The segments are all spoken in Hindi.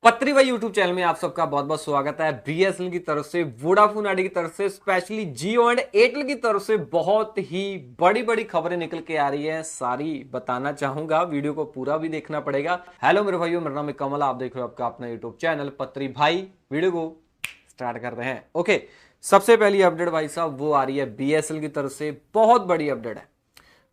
पत्री भाई यूट्यूब चैनल में आप सबका बहुत बहुत स्वागत है। बीएसएनएल की तरफ से, वोडाफोन आइडिया की तरफ से, स्पेशली जियो एंड एयरटेल की तरफ से बहुत ही बड़ी बड़ी खबरें निकल के आ रही है। सारी बताना चाहूंगा, वीडियो को पूरा भी देखना पड़ेगा। हेलो मेरे भाइयों, मेरा नाम है कमल, आप देख रहे हो आपका अपना यूट्यूब चैनल पत्री भाई। वीडियो को स्टार्ट करते हैं। ओके, सबसे पहली अपडेट भाई साहब वो आ रही है बीएसएनएल की तरफ से, बहुत बड़ी अपडेट है।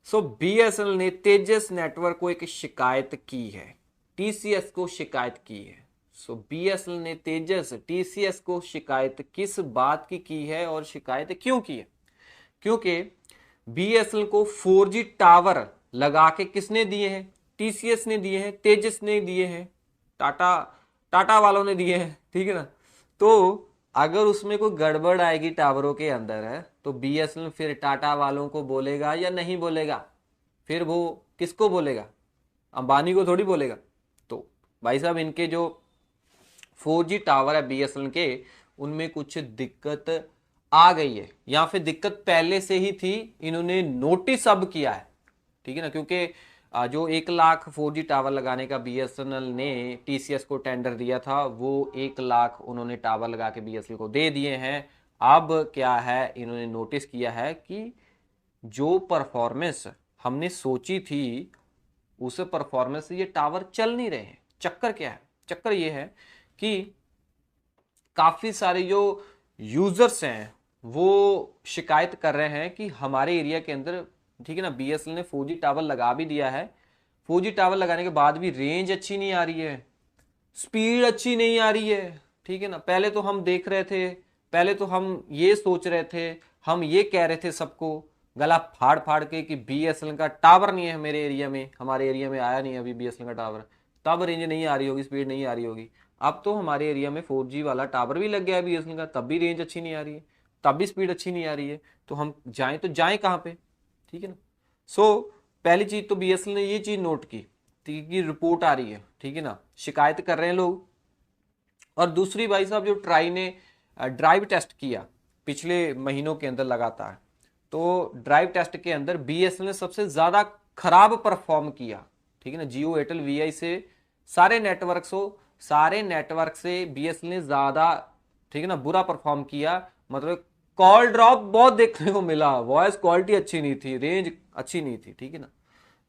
सो बीएसएनएल ने तेजस नेटवर्क को एक शिकायत की है, टीसीएस को शिकायत की है। सो बीएसएनएल ने तेजस टीसीएस को शिकायत किस बात की है और शिकायत क्यों की है? क्योंकि बीएसएनएल को 4G टावर लगा के किसने दिए हैं? टीसीएस ने दिए हैं, तेजस ने दिए हैं, टाटा टाटा वालों ने दिए हैं, ठीक है ना। तो अगर उसमें कोई गड़बड़ आएगी टावरों के अंदर है तो बीएसएनएल फिर टाटा वालों को बोलेगा या नहीं बोलेगा? फिर वो किसको बोलेगा? अंबानी को थोड़ी बोलेगा। तो भाई साहब, इनके जो 4G टावर है बीएसएनएल के, उनमें कुछ दिक्कत आ गई है, या फिर दिक्कत पहले से ही थी, इन्होंने नोटिस अब किया है, ठीक है ना। क्योंकि जो 1 लाख 4G टावर लगाने का बीएसएनएल ने टीसीएस को टेंडर दिया था, वो 1 लाख उन्होंने टावर लगा के बीएसएनएल को दे दिए हैं। अब क्या है, इन्होंने नोटिस किया है कि जो परफॉर्मेंस हमने सोची थी उस परफॉर्मेंस से ये टावर चल नहीं रहे हैं। चक्कर क्या है? चक्कर ये है कि काफी सारे जो यूजर्स हैं वो शिकायत कर रहे हैं कि हमारे एरिया के अंदर, ठीक है ना, बीएसएनएल ने 4G टावर लगा भी दिया है, 4G टावर लगाने के बाद भी रेंज अच्छी नहीं आ रही है, स्पीड अच्छी नहीं आ रही है, ठीक है ना। पहले तो हम देख रहे थे, पहले तो हम ये सोच रहे थे, हम ये कह रहे थे सबको गला फाड़ फाड़ के कि बीएसएनएल का टावर नहीं है मेरे एरिया में, हमारे एरिया में आया नहीं है अभी बीएसएनएल का टावर, तब रेंज नहीं आ रही होगी, स्पीड नहीं आ रही होगी। अब तो हमारे एरिया में 4G वाला टावर भी लग गया है बीएसएनएल का, तब भी रेंज अच्छी नहीं आ रही है, तब भी स्पीड अच्छी नहीं आ रही है। तो हम जाएं तो जाएं कहाँ पे, ठीक है ना। सो पहली चीज तो बीएसएनएल ने ये चीज नोट की, कि रिपोर्ट आ रही है, ठीक है ना, शिकायत कर रहे हैं लोग। और दूसरी भाई साहब, जो ट्राई ने ड्राइव टेस्ट किया पिछले महीनों के अंदर लगातार, तो ड्राइव टेस्ट के अंदर बीएसएनएल ने सबसे ज्यादा खराब परफॉर्म किया, ठीक है ना। जियो एयरटेल वीआई से सारे नेटवर्क से बीएसएनएल ने ज्यादा, ठीक है ना, बुरा परफॉर्म किया। मतलब कॉल ड्रॉप बहुत देखने को मिला, वॉइस क्वालिटी अच्छी नहीं थी, रेंज अच्छी नहीं थी, ठीक है ना।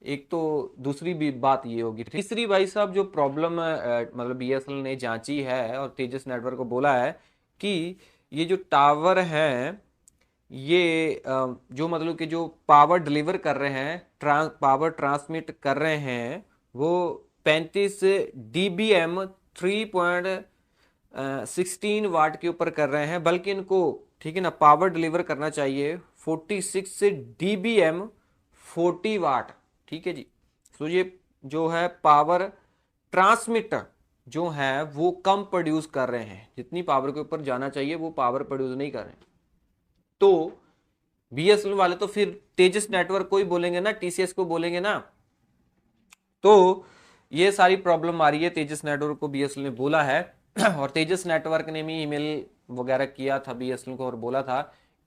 एक तो दूसरी भी बात ये होगी। तीसरी भाई साहब, जो प्रॉब्लम मतलब बीएसएनएल ने जांची है और तेजस नेटवर्क को बोला है कि ये जो टावर हैं, ये जो मतलब कि जो पावर डिलीवर कर रहे हैं, पावर ट्रांसमिट कर रहे हैं, वो 35 dBm 3.16 वाट के ऊपर कर रहे हैं, बल्कि इनको, ठीक है ना, पावर डिलीवर करना चाहिए 46 dBm 40 वाट, ठीक है जी। तो ये जो है पावर ट्रांसमिटर जो है वो कम प्रोड्यूस कर रहे हैं, जितनी पावर के ऊपर जाना चाहिए वो पावर प्रोड्यूस नहीं कर रहे हैं। तो बीएसएनएल वाले तो फिर तेजस नेटवर्क को ही बोलेंगे ना, टीसीएस को बोलेंगे ना। तो ये सारी प्रॉब्लम आ रही है, तेजस नेटवर्क को बीएसएनएल ने बोला है। और तेजस नेटवर्क ने भी ईमेल वगैरह किया था बीएसएनएल को और बोला था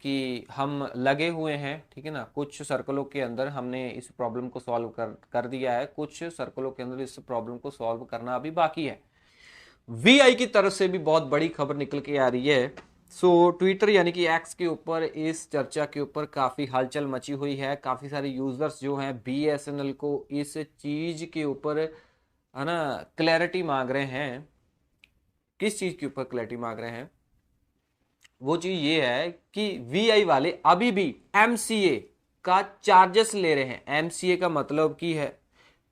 कि हम लगे हुए हैं, ठीक है ना, कुछ सर्कलों के अंदर हमने इस प्रॉब्लम को सॉल्व कर दिया है, कुछ सर्कलों के अंदर इस प्रॉब्लम को सॉल्व करना अभी बाकी है। वीआई की तरफ से भी बहुत बड़ी खबर निकल के आ रही है। सो ट्विटर यानी कि एक्स के ऊपर इस चर्चा के ऊपर काफी हलचल मची हुई है। काफी सारे यूजर्स जो हैं बीएसएनएल को इस चीज के ऊपर, है ना, क्लैरिटी मांग रहे हैं। किस चीज के ऊपर क्लैरिटी मांग रहे हैं? वो चीज ये है कि वीआई वाले अभी भी एमसीए का चार्जेस ले रहे हैं। एमसीए का मतलब की है,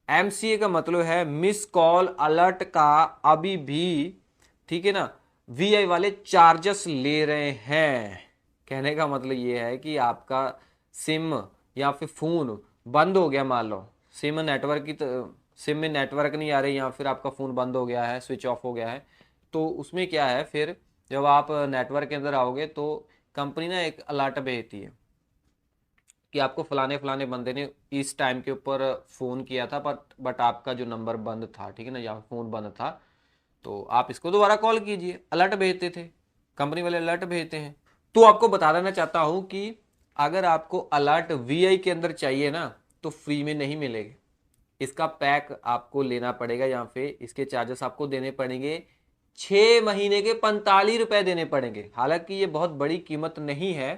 एमसीए का मतलब है मिस कॉल अलर्ट का अभी भी, ठीक है ना, वीआई वाले चार्जेस ले रहे हैं। कहने का मतलब ये है कि आपका सिम या फिर फोन बंद हो गया, मान लो सिम नेटवर्क की, सिम में नेटवर्क नहीं आ रही, या फिर आपका फोन बंद हो गया है, स्विच ऑफ हो गया है, तो उसमें क्या है, फिर जब आप नेटवर्क के अंदर आओगे तो कंपनी ना एक अलर्ट भेजती है कि आपको फलाने फलाने बंदे ने इस टाइम के ऊपर फ़ोन किया था, बट आपका जो नंबर बंद था, ठीक है ना, या फ़ोन बंद था, तो आप इसको दोबारा कॉल कीजिए। अलर्ट भेजते थे, कंपनी वाले अलर्ट भेजते हैं। तो आपको बता देना चाहता हूं कि अगर आपको अलर्ट वीआई के अंदर चाहिए ना, तो फ्री में नहीं मिलेगा, इसका पैक आपको लेना पड़ेगा, या फिर इसके चार्जेस आपको देने पड़ेंगे 6 महीने के 45 रुपए देने पड़ेंगे। हालांकि ये बहुत बड़ी कीमत नहीं है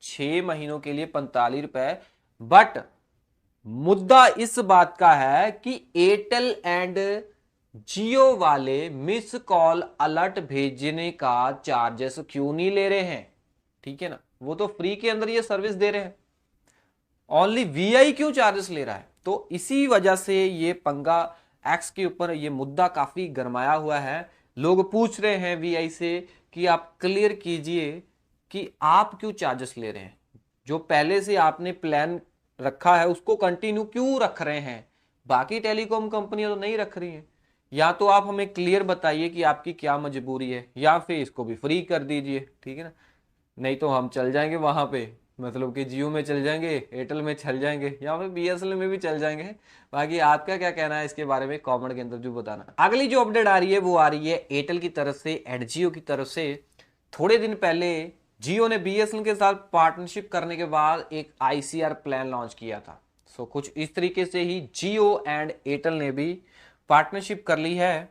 6 महीनों के लिए 45 रुपए, बट मुद्दा इस बात का है कि एयरटेल एंड जियो वाले मिस कॉल अलर्ट भेजने का चार्जेस क्यों नहीं ले रहे हैं, ठीक है ना। वो तो फ्री के अंदर ये सर्विस दे रहे हैं, ओनली वीआई क्यों चार्जेस ले रहा है। तो इसी वजह से ये पंगा एक्स के ऊपर ये मुद्दा काफी गरमाया हुआ है। लोग पूछ रहे हैं वीआई से कि आप क्लियर कीजिए कि आप क्यों चार्जेस ले रहे हैं, जो पहले से आपने प्लान रखा है उसको कंटिन्यू क्यों रख रहे हैं, बाकी टेलीकॉम कंपनियां तो नहीं रख रही हैं। या तो आप हमें क्लियर बताइए कि आपकी क्या मजबूरी है, या फिर इसको भी फ्री कर दीजिए, ठीक है ना। नहीं तो हम चल जाएंगे वहां पे, मतलब कि जियो में चल जाएंगे, एयरटेल में चल जाएंगे, या फिर बीएसएनएल में भी चल जाएंगे। बाकी आपका क्या कहना है इसके बारे में कमेंट के अंदर जो बताना। अगली जो अपडेट आ रही है वो आ रही है एयरटेल की तरफ से एंड जियो की तरफ से। थोड़े दिन पहले जियो ने बीएसएनएल के साथ पार्टनरशिप करने के बाद एक आईसीआर प्लान लॉन्च किया था। सो कुछ इस तरीके से ही जियो एंड एयरटेल ने भी पार्टनरशिप कर ली है।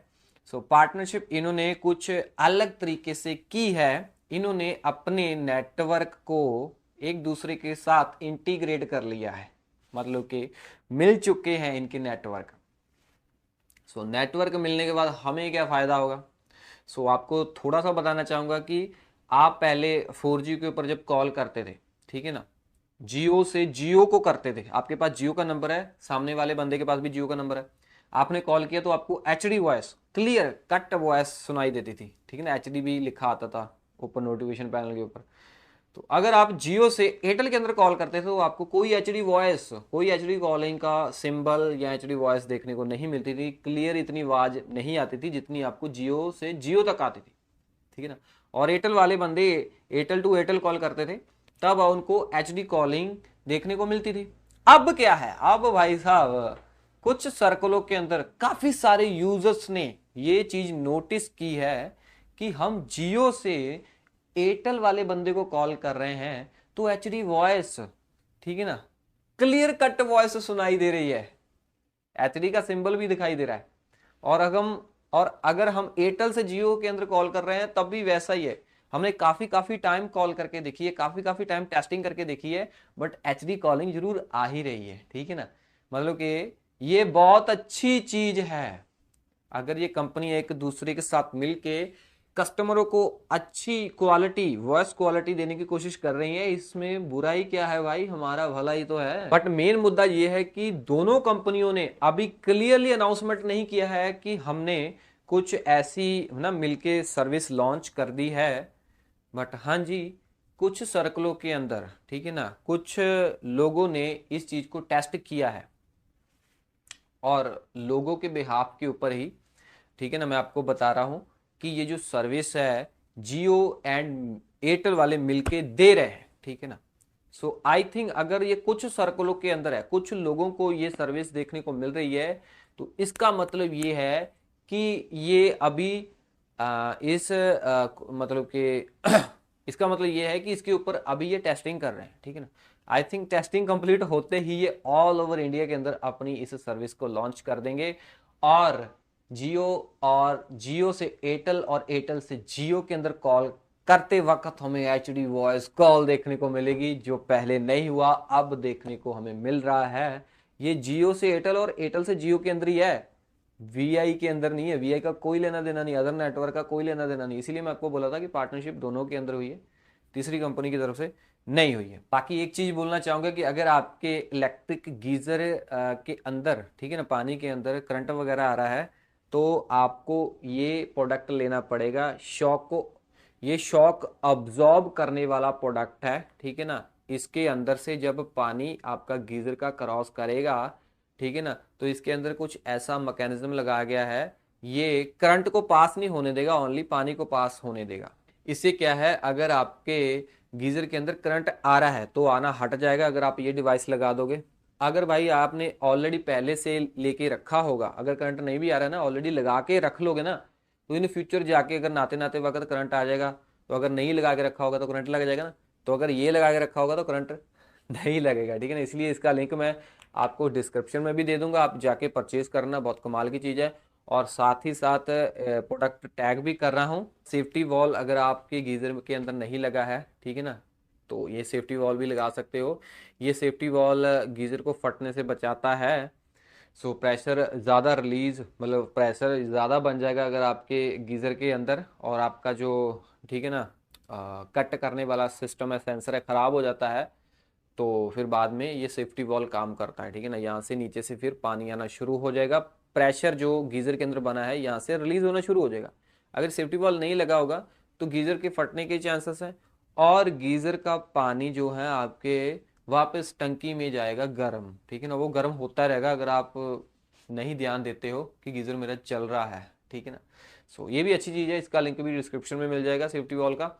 सो पार्टनरशिप इन्होंने कुछ अलग तरीके से की है। इन्होंने अपने नेटवर्क को एक दूसरे के साथ इंटीग्रेट कर लिया है, मतलब कि मिल चुके हैं इनके नेटवर्क। सो नेटवर्क मिलने के बाद हमें क्या फायदा होगा। सो आपको थोड़ा सा बताना चाहूंगा कि आप पहले 4G के ऊपर जब कॉल करते थे, ठीक है ना, जियो से जियो को करते थे, आपके पास जियो का नंबर है, सामने वाले बंदे के पास भी जियो का नंबर है, आपने कॉल किया तो आपको HD voice, clear cut voice सुनाई देती थी, ठीक है ना, एचडी भी लिखा आता था ऊपर नोटिफिकेशन पैनल के ऊपर। तो अगर आप जियो से एयरटेल के अंदर कॉल करते थे तो आपको कोई एचडी वॉइस, कोई एचडी कॉलिंग का सिंबल या एचडी वॉइस देखने को नहीं मिलती थी, क्लियर इतनी आवाज नहीं आती थी जितनी आपको जियो से जियो तक आती थी, ठीक है ना। और एयरटेल वाले बंदे एयरटेल टू एयरटेल कॉल करते थे तब उनको एचडी कॉलिंग देखने को मिलती थी। अब क्या है, अब भाई साहब कुछ सर्कलों के अंदर काफी सारे यूजर्स ने ये चीज नोटिस की है कि हम जियो से एयरटेल वाले बंदे को कॉल कर रहे हैं तो एचडी वॉइस, ठीक है ना, क्लियर कट वॉइस सुनाई दे रही है, एचडी का सिंबल भी दिखाई दे रहा है। और अगर हम एयरटेल से जियो के अंदर कॉल कर रहे हैं तब भी वैसा ही है। हमने काफी टाइम कॉल करके देखी है, काफी टाइम टेस्टिंग करके देखी है, बट एचडी कॉलिंग जरूर आ ही रही है, ठीक है ना। मतलब कि ये बहुत अच्छी चीज है। अगर ये कंपनी एक दूसरे के साथ मिलके कस्टमरों को अच्छी क्वालिटी, वॉइस क्वालिटी देने की कोशिश कर रही है, इसमें बुराई क्या है भाई, हमारा भला ही तो है। बट मेन मुद्दा ये है कि दोनों कंपनियों ने अभी क्लियरली अनाउंसमेंट नहीं किया है कि हमने कुछ ऐसी ना मिलके सर्विस लॉन्च कर दी है। बट हाँ जी, कुछ सर्कलों के अंदर, ठीक है ना, कुछ लोगों ने इस चीज को टेस्ट किया है और लोगों के बिहाफ के ऊपर ही, ठीक है ना, मैं आपको बता रहा हूं कि ये जो सर्विस है जियो एंड एयरटेल वाले मिलके दे रहे हैं, ठीक है ना। सो आई थिंक अगर ये कुछ सर्कलों के अंदर है, कुछ लोगों को ये सर्विस देखने को मिल रही है, तो इसका मतलब ये है कि ये अभी मतलब कि इसका मतलब ये है कि इसके ऊपर अभी ये टेस्टिंग कर रहे हैं, ठीक है ना। आई थिंक टेस्टिंग कंप्लीट होते ही ये ऑल ओवर इंडिया के अंदर अपनी इस सर्विस को लॉन्च कर देंगे। और जियो से एयरटेल और एयरटेल से जियो के अंदर कॉल करते वक्त हमें एचडी वॉइस कॉल देखने को मिलेगी, जो पहले नहीं हुआ अब देखने को हमें मिल रहा है। ये जियो से एयरटेल और एयरटेल से जियो के अंदर ही है, वीआई के अंदर नहीं है। वीआई का कोई लेना देना नहीं, अदर नेटवर्क का कोई लेना देना नहीं। इसीलिए मैं आपको बोला था कि पार्टनरशिप दोनों के अंदर हुई है, तीसरी कंपनी की तरफ से नहीं हुई है। बाकी एक चीज बोलना चाहूंगा कि अगर आपके इलेक्ट्रिक गीजर के अंदर, ठीक है ना, पानी के अंदर करंट वगैरह आ रहा है तो आपको ये प्रोडक्ट लेना पड़ेगा, ये शॉक अब्जॉर्ब करने वाला प्रोडक्ट है, ठीक है ना। इसके अंदर से जब पानी आपका गीजर का क्रॉस करेगा, ठीक है ना, तो इसके अंदर कुछ ऐसा मैकेनिज्म लगाया गया है, ये करंट को पास नहीं होने देगा, ओनली पानी को पास होने देगा। इससे क्या है, अगर आपके गीजर के अंदर करंट आ रहा है तो आना हट जाएगा अगर आप ये डिवाइस लगा दोगे। अगर भाई आपने ऑलरेडी पहले से लेके रखा होगा, अगर करंट नहीं भी आ रहा है ना, ऑलरेडी लगा के रख लोगे ना, तो इन फ्यूचर जाके अगर नाते नाते वक्त करंट आ जाएगा, तो अगर नहीं लगा के रखा होगा तो करंट लग जाएगा ना, तो अगर ये लगा के रखा होगा तो करंट नहीं लगेगा, ठीक है ना। इसलिए इसका लिंक मैं आपको डिस्क्रिप्शन में भी दे दूंगा, आप जाके परचेज करना, बहुत कमाल की चीज़ है। और साथ ही साथ प्रोडक्ट टैग भी कर रहा हूँ। सेफ्टी वॉल अगर आपके गीजर के अंदर नहीं लगा है, ठीक है ना, तो ये सेफ्टी वॉल भी लगा सकते हो। ये सेफ्टी वॉल गीजर को फटने से बचाता है। सो प्रेशर ज़्यादा रिलीज, मतलब प्रेशर ज़्यादा बन जाएगा अगर आपके गीज़र के अंदर, और आपका जो, ठीक है ना, कट करने वाला सिस्टम है, सेंसर है, ख़राब हो जाता है, तो फिर बाद में ये सेफ्टी वॉल काम करता है, ठीक है ना। यहाँ से नीचे से फिर पानी आना शुरू हो जाएगा, प्रेशर जो गीज़र के अंदर बना है यहाँ से रिलीज होना शुरू हो जाएगा। अगर सेफ्टी वॉल नहीं लगा होगा तो गीज़र के फटने के चांसेस हैं, और गीज़र का पानी जो है आपके वापस टंकी में जाएगा गर्म, ठीक है ना, वो गर्म होता रहेगा अगर आप नहीं ध्यान देते हो कि गीज़र मेरा चल रहा है, ठीक है ना। सो ये भी अच्छी चीज़ है, इसका लिंक भी डिस्क्रिप्शन में मिल जाएगा सेफ्टी वॉल का,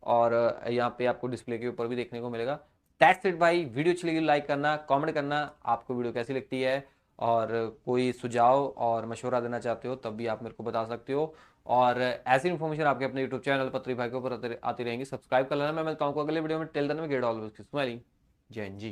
और यहाँ पे आपको डिस्प्ले के ऊपर भी देखने को मिलेगा। दैट्स इट भाई, वीडियो अच्छी लगी लाइक करना, कमेंट करना आपको वीडियो कैसी लगती है, और कोई सुझाव और मशवरा देना चाहते हो तब भी आप मेरे को बता सकते हो। और ऐसी इन्फॉर्मेशन आपके अपने यूट्यूब चैनल पत्री भाई के ऊपर आती रहेंगी। सब्सक्राइब कर लेना। मैं मिलता हूँ अगले वीडियो में। टिल देन, मैं गेट ऑलवेज स्माइलिंग। जय हिंद जी।